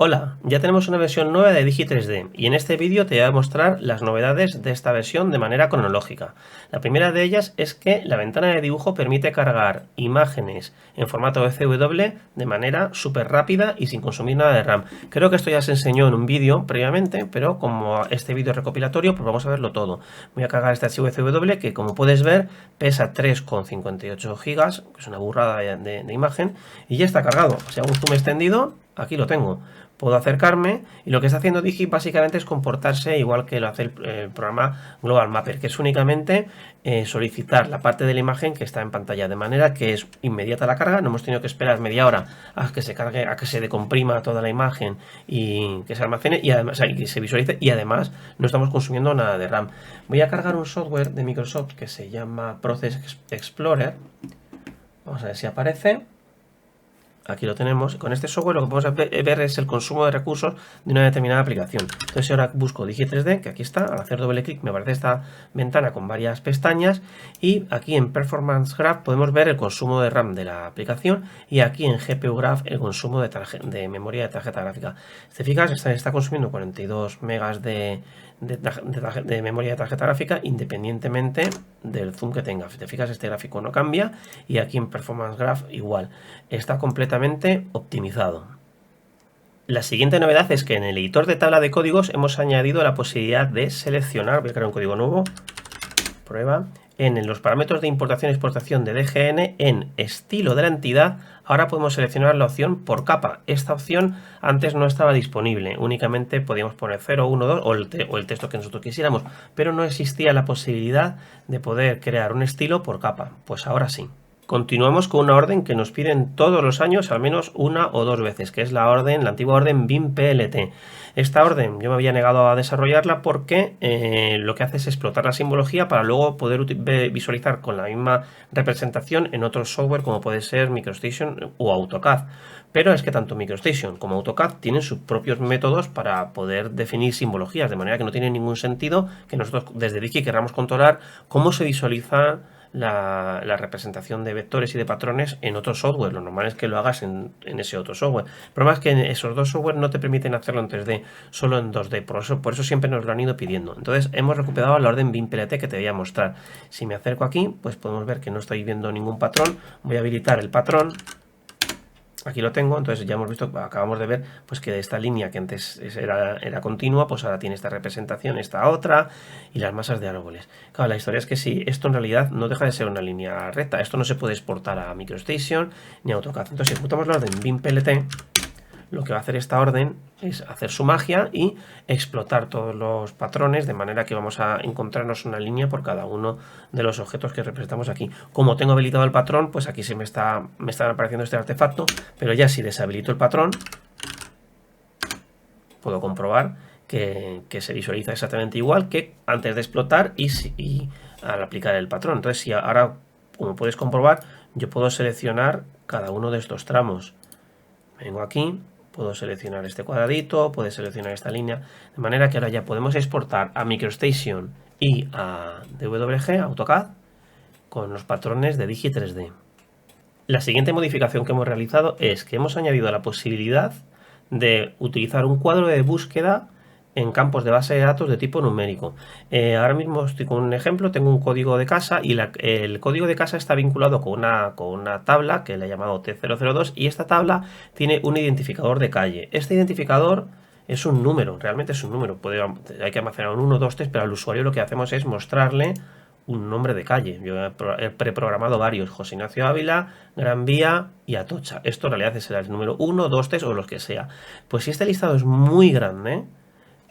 Hola, ya tenemos una versión nueva de Digi3D y en este vídeo te voy a mostrar las novedades de esta versión de manera cronológica. La primera de ellas es que la ventana de dibujo permite cargar imágenes en formato FW de manera súper rápida y sin consumir nada de RAM. Creo que esto ya se enseñó en un vídeo previamente, pero como este vídeo es recopilatorio, pues vamos a verlo todo. Voy a cargar este archivo FW que, como puedes ver, pesa 3,58 GB, que es una burrada de imagen, y ya está cargado. Si hago un zoom extendido, aquí lo tengo. Puedo acercarme y lo que está haciendo Digi básicamente es comportarse igual que lo hace el programa Global Mapper, que es únicamente solicitar la parte de la imagen que está en pantalla, de manera que es inmediata la carga. No hemos tenido que esperar media hora a que se cargue, a que se decomprima toda la imagen y que se almacene y además, que se visualice, y además no estamos consumiendo nada de RAM. Voy a cargar un software de Microsoft que se llama Process Explorer. Vamos a ver si aparece. Aquí lo tenemos. Con este software lo que podemos ver es el consumo de recursos de una determinada aplicación. Entonces ahora busco Digi3D, que aquí está. Al hacer doble clic me aparece esta ventana con varias pestañas, y aquí en Performance Graph podemos ver el consumo de RAM de la aplicación, y aquí en GPU Graph el consumo de memoria de tarjeta gráfica. Si te fijas, está consumiendo 42 megas de memoria de tarjeta gráfica independientemente del zoom que tenga. Si te fijas, este gráfico no cambia, y aquí en Performance Graph igual. Está completamente optimizado. La siguiente novedad es que en el editor de tabla de códigos hemos añadido la posibilidad de seleccionar, voy a crear un código nuevo, prueba, en los parámetros de importación y exportación de DGN, en estilo de la entidad, ahora podemos seleccionar la opción por capa. Esta opción antes no estaba disponible, únicamente podíamos poner 0, 1, 2 o el texto que nosotros quisiéramos, pero no existía la posibilidad de poder crear un estilo por capa. Pues ahora sí. Continuamos con una orden que nos piden todos los años al menos una o dos veces, que es la antigua orden BIM-PLT. Esta orden yo me había negado a desarrollarla porque lo que hace es explotar la simbología para luego poder visualizar con la misma representación en otros software como puede ser MicroStation o AutoCAD. Pero es que tanto MicroStation como AutoCAD tienen sus propios métodos para poder definir simbologías, de manera que no tiene ningún sentido que nosotros desde Digi queramos controlar cómo se visualiza la representación de vectores y de patrones en otro software. Lo normal es que lo hagas en ese otro software. El problema es que en esos dos software no te permiten hacerlo en 3D, solo en 2D. Por eso siempre nos lo han ido pidiendo. Entonces hemos recuperado la orden BIM-PLT que te voy a mostrar. Si me acerco aquí, pues podemos ver que no estoy viendo ningún patrón. Voy a habilitar el patrón. Aquí lo tengo. Entonces ya hemos visto, acabamos de ver pues que esta línea que antes era continua, pues ahora tiene esta representación, esta otra, y las masas de árboles. Claro, la historia es que sí, esto en realidad no deja de ser una línea recta. Esto no se puede exportar a MicroStation ni a AutoCAD. Entonces si ejecutamos la orden BIM-PLT, lo que va a hacer esta orden es hacer su magia y explotar todos los patrones, de manera que vamos a encontrarnos una línea por cada uno de los objetos que representamos aquí. Como tengo habilitado el patrón, pues aquí me está apareciendo este artefacto, pero ya si deshabilito el patrón, puedo comprobar que se visualiza exactamente igual que antes de explotar y al aplicar el patrón. Entonces, si ahora, como puedes comprobar, yo puedo seleccionar cada uno de estos tramos. Vengo aquí, puedo seleccionar este cuadradito, puedo seleccionar esta línea, de manera que ahora ya podemos exportar a MicroStation y a DWG, AutoCAD, con los patrones de Digi3D. La siguiente modificación que hemos realizado es que hemos añadido la posibilidad de utilizar un cuadro de búsqueda en campos de base de datos de tipo numérico. Ahora mismo estoy con un ejemplo, tengo un código de casa y el código de casa está vinculado con una tabla que le he llamado T002, y esta tabla tiene un identificador de calle. Este identificador es un número, realmente es un número. Hay que almacenar un 1, 2, 3, pero al usuario lo que hacemos es mostrarle un nombre de calle. Yo he preprogramado varios: José Ignacio Ávila, Gran Vía y Atocha. Esto en realidad será el número 1, 2, 3 o los que sea. Pues si este listado es muy grande,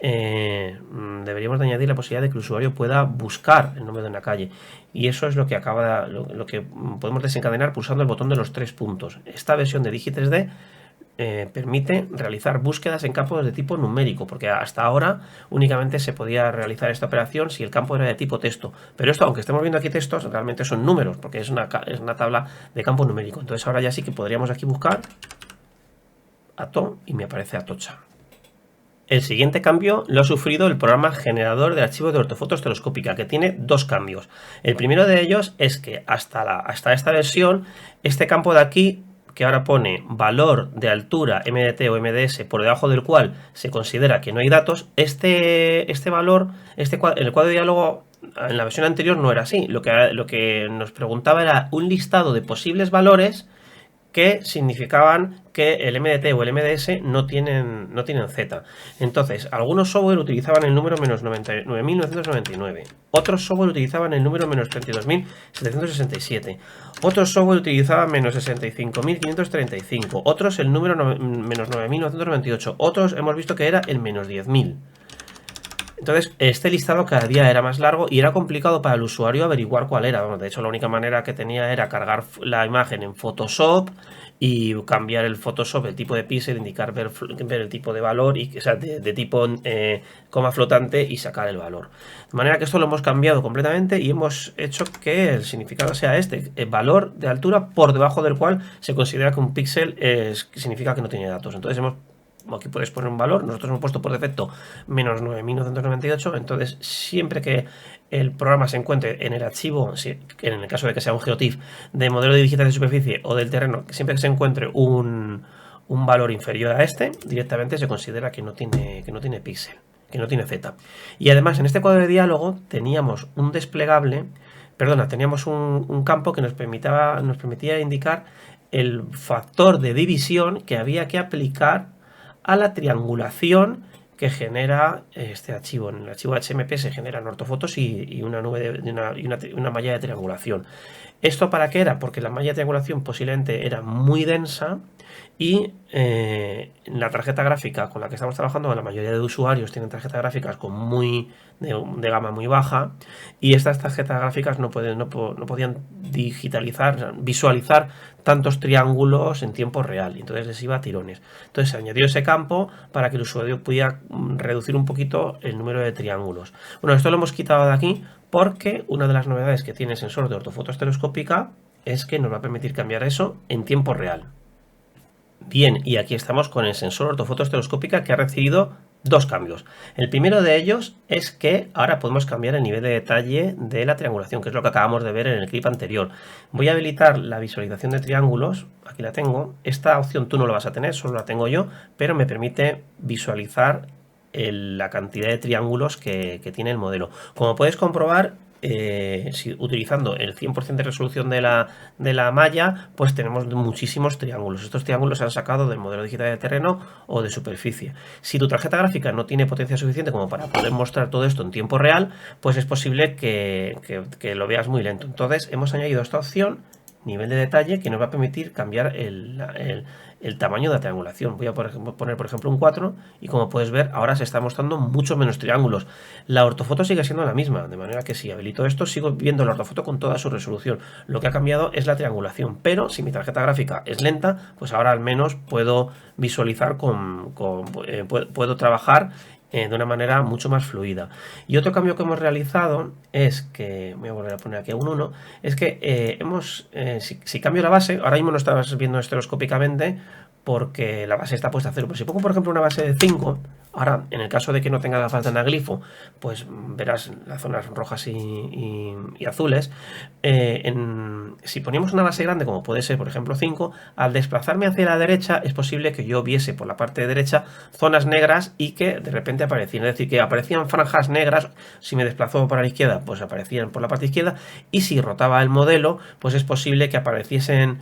deberíamos de añadir la posibilidad de que el usuario pueda buscar el nombre de una calle, y eso es lo que lo que podemos desencadenar pulsando el botón de los 3 puntos. Esta versión de Digi3D permite realizar búsquedas en campos de tipo numérico, porque hasta ahora únicamente se podía realizar esta operación si el campo era de tipo texto, pero esto, aunque estemos viendo aquí textos, realmente son números, porque es una tabla de campo numérico. Entonces ahora ya sí que podríamos aquí buscar Ato y me aparece Atocha. El siguiente cambio lo ha sufrido el programa generador de archivos de ortofotos telescópica, que tiene dos cambios. El primero de ellos es que hasta esta versión, este campo de aquí que ahora pone valor de altura MDT o MDS por debajo del cual se considera que no hay datos, este valor, en el cuadro de diálogo en la versión anterior no era así. Lo que nos preguntaba era un listado de posibles valores que significaban que el MDT o el MDS no tienen Z. Entonces, algunos software utilizaban el número menos 99.999, otros software utilizaban el número menos 32.767, otros software utilizaban menos 65.535, otros el número menos 9.998, otros hemos visto que era el menos 10.000. Entonces, este listado cada día era más largo y era complicado para el usuario averiguar cuál era. Bueno, de hecho, la única manera que tenía era cargar la imagen en Photoshop y cambiar el Photoshop, el tipo de píxel, indicar ver el tipo de valor, o sea, de tipo coma flotante y sacar el valor. De manera que esto lo hemos cambiado completamente y hemos hecho que el significado sea este, el valor de altura por debajo del cual se considera que un píxel significa que no tiene datos. Entonces aquí puedes poner un valor, nosotros hemos puesto por defecto menos 9.998, entonces siempre que el programa se encuentre en el archivo, en el caso de que sea un GeoTIFF de modelo digital de superficie o del terreno, siempre que se encuentre un valor inferior a este, directamente se considera que no tiene píxel, que no tiene Z. Y además en este cuadro de diálogo teníamos un desplegable, teníamos un campo que nos permitía indicar el factor de división que había que aplicar a la triangulación que genera este archivo. En el archivo HMP se generan ortofotos y una nube una malla de triangulación. ¿Esto para qué era? Porque la malla de triangulación posiblemente era muy densa y la tarjeta gráfica con la que estamos trabajando, la mayoría de usuarios tienen tarjetas gráficas de gama muy baja, y estas tarjetas gráficas no podían visualizar tantos triángulos en tiempo real, y entonces les iba a tirones. Entonces se añadió ese campo para que el usuario pudiera reducir un poquito el número de triángulos. Bueno, esto lo hemos quitado de aquí porque una de las novedades que tiene el sensor de ortofoto estereoscópica es que nos va a permitir cambiar eso en tiempo real. Bien, y aquí estamos con el sensor ortofoto estereoscópica, que ha recibido dos cambios. El primero de ellos es que ahora podemos cambiar el nivel de detalle de la triangulación, que es lo que acabamos de ver en el clip anterior. Voy a habilitar la visualización de triángulos, aquí la tengo. Esta opción tú no la vas a tener, solo la tengo yo, pero me permite visualizar la cantidad de triángulos que tiene el modelo. Como puedes comprobar, utilizando el 100% de resolución de la malla, pues tenemos muchísimos triángulos. Estos triángulos se han sacado del modelo digital de terreno o de superficie. Si tu tarjeta gráfica no tiene potencia suficiente como para poder mostrar todo esto en tiempo real, pues es posible que lo veas muy lento. Entonces hemos añadido esta opción, nivel de detalle, que nos va a permitir cambiar el tamaño de la triangulación. Voy a poner por ejemplo un 4 y, como puedes ver, ahora se está mostrando mucho menos triángulos. La ortofoto sigue siendo la misma, de manera que si habilito esto sigo viendo la ortofoto con toda su resolución. Lo que ha cambiado es la triangulación, pero si mi tarjeta gráfica es lenta, pues ahora al menos puedo visualizar puedo trabajar de una manera mucho más fluida. Y otro cambio que hemos realizado es que, voy a volver a poner aquí un 1, es que si cambio la base, ahora mismo no estás viendo estereoscópicamente porque la base está puesta a 0, pero si pongo por ejemplo una base de 5, ahora en el caso de que no tenga la falta de anaglifo, pues verás las zonas rojas y azules. Si ponemos una base grande, como puede ser por ejemplo 5, al desplazarme hacia la derecha es posible que yo viese por la parte de derecha zonas negras y que de repente aparecían, es decir, que aparecían franjas negras. Si me desplazo para la izquierda, pues aparecían por la parte izquierda, y si rotaba el modelo, pues es posible que apareciesen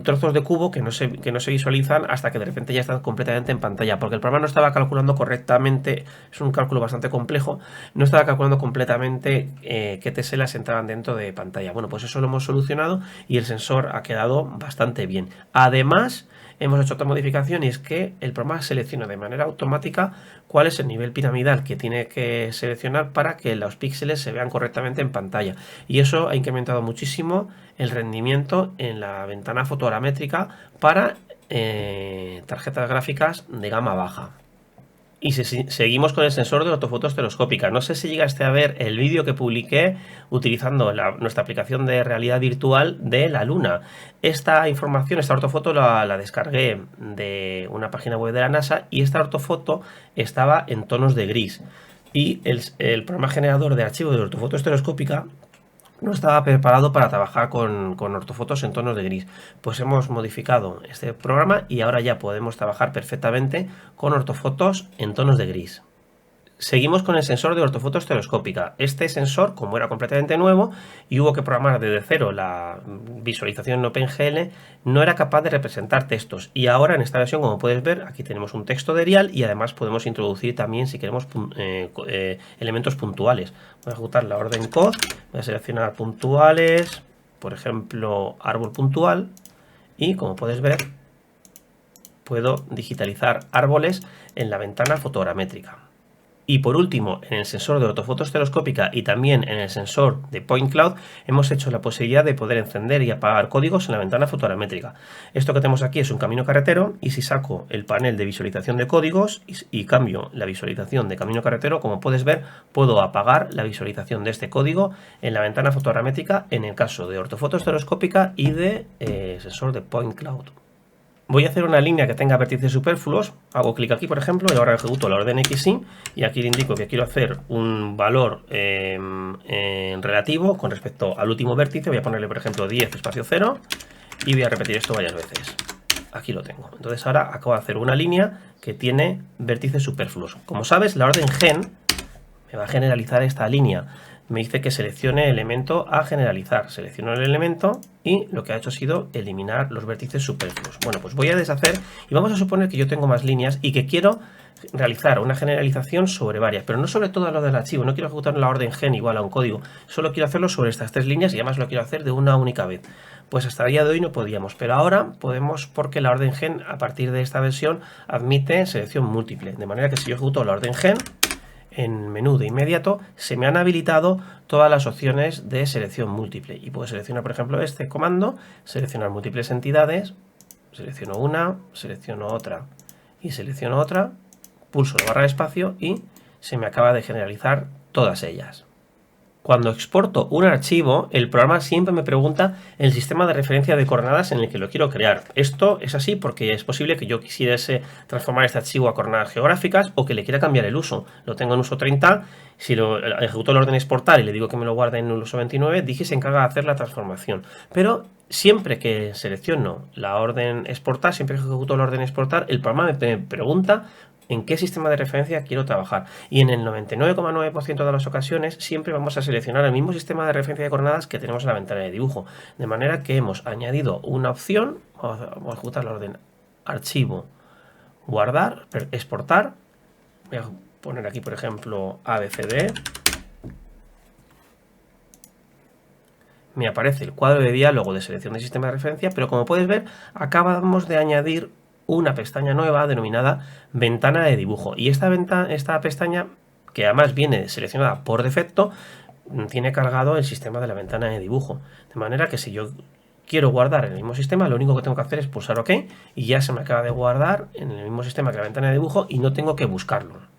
trozos de cubo que no se visualizan hasta que de repente ya están completamente en pantalla, porque el programa no estaba calculando correctamente. Es un cálculo bastante complejo, no estaba calculando completamente qué teselas entraban dentro de pantalla. Bueno, pues eso lo hemos solucionado y el sensor ha quedado bastante bien. Además, hemos hecho otra modificación, y es que el programa selecciona de manera automática cuál es el nivel piramidal que tiene que seleccionar para que los píxeles se vean correctamente en pantalla, y eso ha incrementado muchísimo el rendimiento en la ventana fotogramétrica para tarjetas gráficas de gama baja. Y seguimos con el sensor de ortofoto estereoscópica. No sé si llegaste a ver el vídeo que publiqué utilizando nuestra aplicación de realidad virtual de la Luna. Esta información, esta ortofoto la descargué de una página web de la NASA, y esta ortofoto estaba en tonos de gris. Y el programa generador de archivos de ortofoto estereoscópica no estaba preparado para trabajar con ortofotos en tonos de gris. Pues hemos modificado este programa y ahora ya podemos trabajar perfectamente con ortofotos en tonos de gris. Seguimos con el sensor de ortofoto estereoscópica. Este sensor, como era completamente nuevo y hubo que programar desde cero la visualización en OpenGL, no era capaz de representar textos. Y ahora en esta versión, como puedes ver, aquí tenemos un texto de Arial y además podemos introducir también, si queremos, elementos puntuales. Voy a ejecutar la orden code, voy a seleccionar puntuales, por ejemplo, árbol puntual, y como puedes ver, puedo digitalizar árboles en la ventana fotogramétrica. Y por último, en el sensor de ortofoto estereoscópica y también en el sensor de Point Cloud hemos hecho la posibilidad de poder encender y apagar códigos en la ventana fotogramétrica. Esto que tenemos aquí es un camino carretero y si saco el panel de visualización de códigos y cambio la visualización de camino carretero, como puedes ver, puedo apagar la visualización de este código en la ventana fotogramétrica en el caso de ortofoto estereoscópica y de sensor de Point Cloud. Voy a hacer una línea que tenga vértices superfluos, hago clic aquí por ejemplo y ahora ejecuto la orden XY y aquí le indico que quiero hacer un valor relativo con respecto al último vértice, voy a ponerle por ejemplo 10 espacio 0 y voy a repetir esto varias veces. Aquí lo tengo. Entonces ahora acabo de hacer una línea que tiene vértices superfluos. Como sabes, la orden gen me va a generalizar esta línea. Me dice que seleccione elemento a generalizar. Selecciono el elemento y lo que ha hecho ha sido eliminar los vértices superfluos. Bueno, pues voy a deshacer y vamos a suponer que yo tengo más líneas y que quiero realizar una generalización sobre varias, pero no sobre todo lo del archivo. No quiero ejecutar la orden gen igual a un código. Solo quiero hacerlo sobre estas tres líneas y además lo quiero hacer de una única vez. Pues hasta el día de hoy no podíamos, pero ahora podemos porque la orden gen a partir de esta versión admite selección múltiple. De manera que si yo ejecuto la orden gen, en menú de inmediato se me han habilitado todas las opciones de selección múltiple y puedo seleccionar por ejemplo este comando, seleccionar múltiples entidades, selecciono una, selecciono otra y selecciono otra, pulso la barra de espacio y se me acaba de generalizar todas ellas. Cuando exporto un archivo, el programa siempre me pregunta el sistema de referencia de coordenadas en el que lo quiero crear. Esto es así porque es posible que yo quisiese transformar este archivo a coordenadas geográficas o que le quiera cambiar el uso. Lo tengo en uso 30, si lo ejecuto la orden exportar y le digo que me lo guarde en el uso 29, Digi se encarga de hacer la transformación. Pero siempre que selecciono la orden exportar, siempre que ejecuto la orden exportar, el programa me pregunta en qué sistema de referencia quiero trabajar y en el 99,9% de las ocasiones siempre vamos a seleccionar el mismo sistema de referencia de coordenadas que tenemos en la ventana de dibujo, de manera que hemos añadido una opción. Vamos a ejecutar la orden archivo, guardar, exportar, voy a poner aquí por ejemplo ABCD, me aparece el cuadro de diálogo de selección de sistema de referencia, pero como puedes ver acabamos de añadir una pestaña nueva denominada ventana de dibujo y esta pestaña, que además viene seleccionada por defecto, tiene cargado el sistema de la ventana de dibujo, de manera que si yo quiero guardar en el mismo sistema, lo único que tengo que hacer es pulsar OK y ya se me acaba de guardar en el mismo sistema que la ventana de dibujo y no tengo que buscarlo.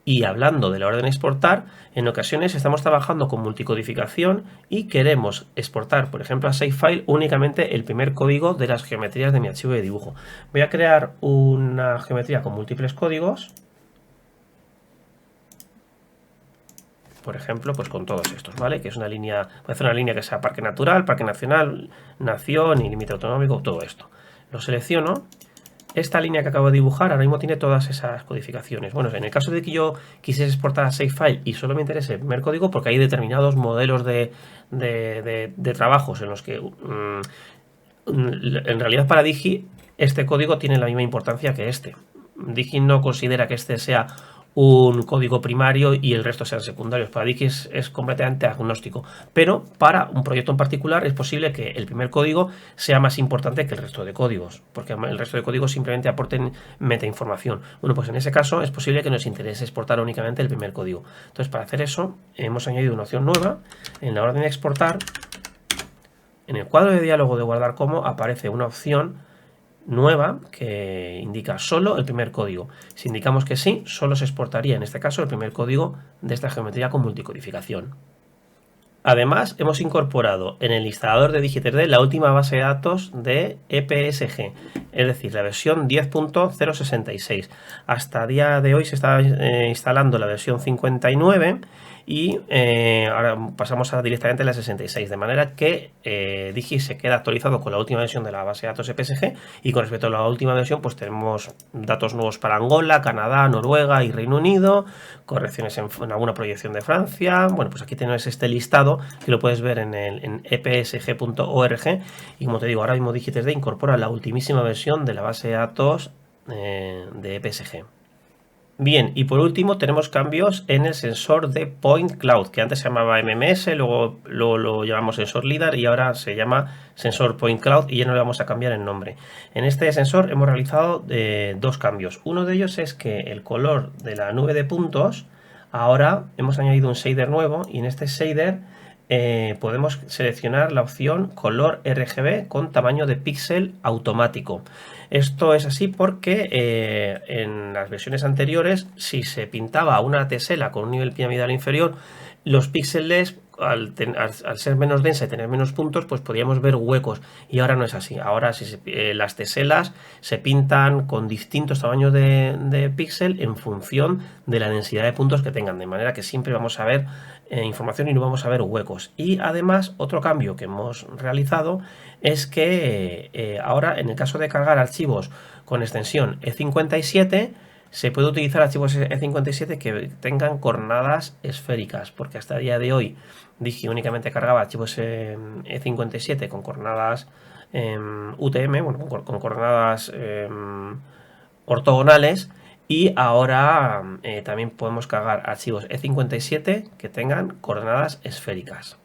Y hablando de la orden exportar, en ocasiones estamos trabajando con multicodificación y queremos exportar, por ejemplo, a Shapefile únicamente el primer código de las geometrías de mi archivo de dibujo. Voy a crear una geometría con múltiples códigos, por ejemplo, pues con todos estos, ¿vale? Que es una línea, voy a hacer una línea que sea parque natural, parque nacional, nación y límite autonómico, todo esto. Lo selecciono. Esta línea que acabo de dibujar ahora mismo tiene todas esas codificaciones. Bueno, en el caso de que yo quisiese exportar a Shapefile y solo me interese el primer código, porque hay determinados modelos de trabajos en los que en realidad para Digi este código tiene la misma importancia que este. Digi no considera que este sea un código primario y el resto sean secundarios. Para Digi es completamente agnóstico, pero para un proyecto en particular es posible que el primer código sea más importante que el resto de códigos, porque el resto de códigos simplemente aporten metainformación. Bueno, pues en ese caso es posible que nos interese exportar únicamente el primer código. Entonces, para hacer eso hemos añadido una opción nueva en la orden de exportar. En el cuadro de diálogo de guardar como aparece una opción nueva que indica solo el primer código. Si indicamos que sí, solo se exportaría en este caso el primer código de esta geometría con multicodificación. Además, hemos incorporado en el instalador de Digi 3D la última base de datos de EPSG, es decir, la versión 10.066. Hasta el día de hoy se está instalando la versión 59 y ahora pasamos directamente a la 66, de manera que Digi se queda actualizado con la última versión de la base de datos EPSG, y con respecto a la última versión pues tenemos datos nuevos para Angola, Canadá, Noruega y Reino Unido, correcciones en alguna proyección de Francia. Bueno, pues aquí tenemos este listado que lo puedes ver en epsg.org, y como te digo, ahora mismo Digi3D incorpora la ultimísima versión de la base de datos de EPSG. Bien, y por último tenemos cambios en el sensor de Point Cloud, que antes se llamaba MMS, luego lo llamamos sensor LiDAR y ahora se llama sensor Point Cloud, y ya no le vamos a cambiar el nombre. En este sensor hemos realizado dos cambios. Uno de ellos es que el color de la nube de puntos, ahora hemos añadido un shader nuevo, y en este shader podemos seleccionar la opción color RGB con tamaño de píxel automático. Esto es así porque en las versiones anteriores, si se pintaba una tesela con un nivel piramidal inferior, los píxeles, al ser menos densa y tener menos puntos, pues podíamos ver huecos, y ahora no es así. Ahora las teselas se pintan con distintos tamaños de píxel en función de la densidad de puntos que tengan, de manera que siempre vamos a ver información y no vamos a ver huecos. Y además, otro cambio que hemos realizado es que ahora, en el caso de cargar archivos con extensión E57, se puede utilizar archivos E57 que tengan coordenadas esféricas, porque hasta el día de hoy Digi únicamente cargaba archivos E57 con coordenadas UTM, bueno, con coordenadas ortogonales, y ahora también podemos cargar archivos E57 que tengan coordenadas esféricas.